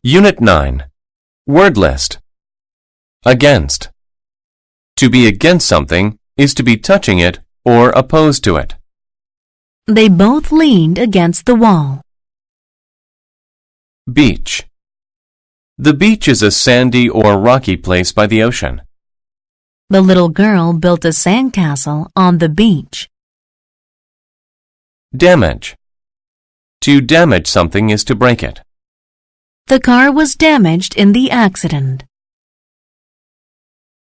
Unit 9. Word list. Against. To be against something is to be touching it or opposed to it. They both leaned against the wall. Beach. The beach is a sandy or rocky place by the ocean. The little girl built a sandcastle on the beach. Damage. To damage something is to break it. The car was damaged in the accident.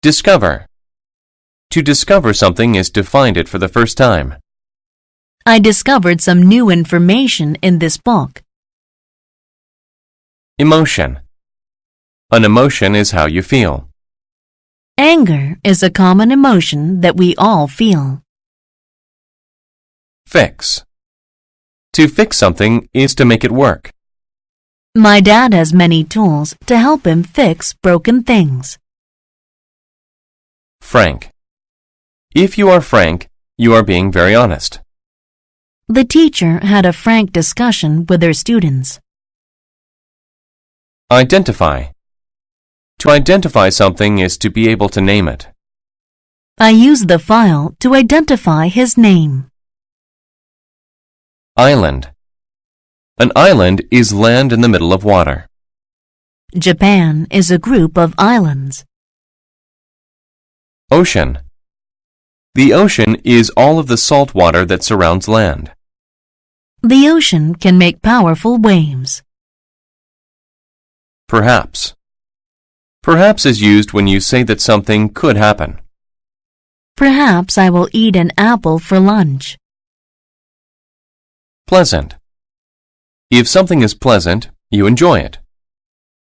Discover. To discover something is to find it for the first time. I discovered some new information in this book. Emotion. An emotion is how you feel. Anger is a common emotion that we all feel. Fix. To fix something is to make it work. My dad has many tools to help him fix broken things. Frank. If you are frank, you are being very honest. The teacher had a frank discussion with her students. Identify. To identify something is to be able to name it. I used the file to identify his name. Island. An island is land in the middle of water. Japan is a group of islands. Ocean. The ocean is all of the salt water that surrounds land. The ocean can make powerful waves. Perhaps. Perhaps is used when you say that something could happen. Perhaps I will eat an apple for lunch. Pleasant. If something is pleasant, you enjoy it.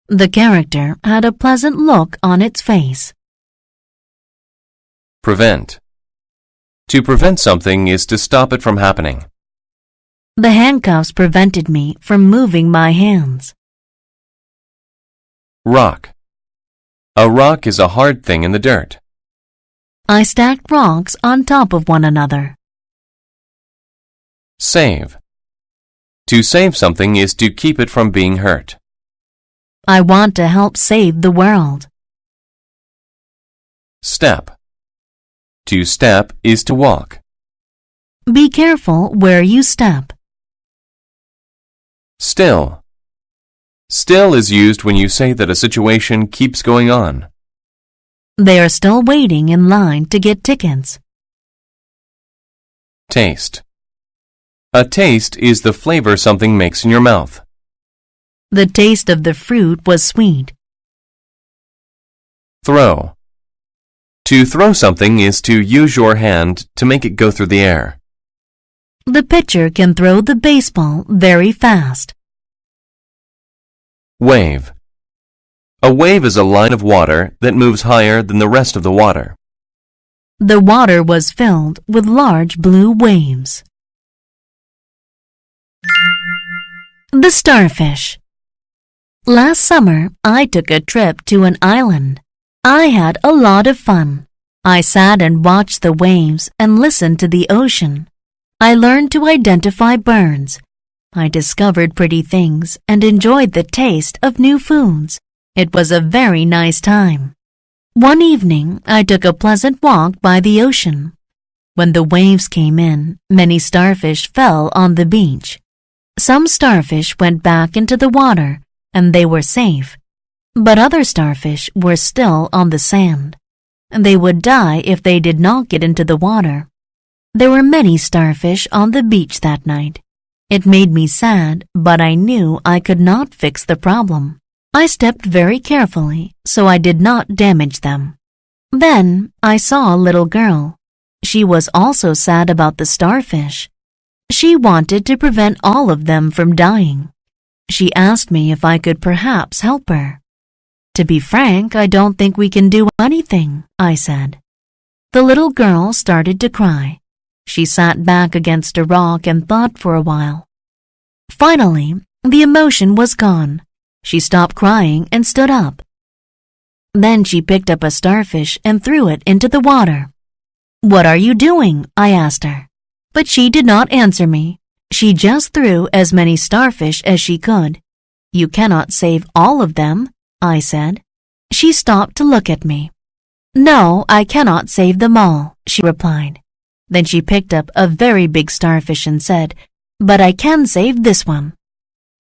The character had a pleasant look on its face. Prevent. To prevent something is to stop it from happening. The handcuffs prevented me from moving my hands. Rock. A rock is a hard thing in the dirt. I stacked rocks on top of one another. Save. To save something is to keep it from being hurt. I want to help save the world. Step. To step is to walk. Be careful where you step. Still. Still is used when you say that a situation keeps going on. They are still waiting in line to get tickets. Taste. A taste is the flavor something makes in your mouth. The taste of the fruit was sweet. Throw. To throw something is to use your hand to make it go through the air. The pitcher can throw the baseball very fast. Wave. A wave is a line of water that moves higher than the rest of the water. The water was filled with large blue waves. The Starfish. Last summer, I took a trip to an island. I had a lot of fun. I sat and watched the waves and listened to the ocean. I learned to identify birds. I discovered pretty things and enjoyed the taste of new foods. It was a very nice time. One evening, I took a pleasant walk by the ocean. When the waves came in, many starfish fell on the beach. Some starfish went back into the water, and they were safe. But other starfish were still on the sand. They would die if they did not get into the water. There were many starfish on the beach that night. It made me sad, but I knew I could not fix the problem. I stepped very carefully, so I did not damage them. Then I saw a little girl. She was also sad about the starfish. She wanted to prevent all of them from dying. She asked me if I could perhaps help her. To be frank, I don't think we can do anything, I said. The little girl started to cry. She sat back against a rock and thought for a while. Finally, the emotion was gone. She stopped crying and stood up. Then she picked up a starfish and threw it into the water. "What are you doing?" I asked her. But she did not answer me. She just threw as many starfish as she could. You cannot save all of them, I said. She stopped to look at me. No, I cannot save them all, she replied. Then she picked up a very big starfish and said, But I can save this one.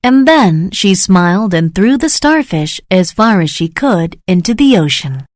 And then she smiled and threw the starfish as far as she could into the ocean.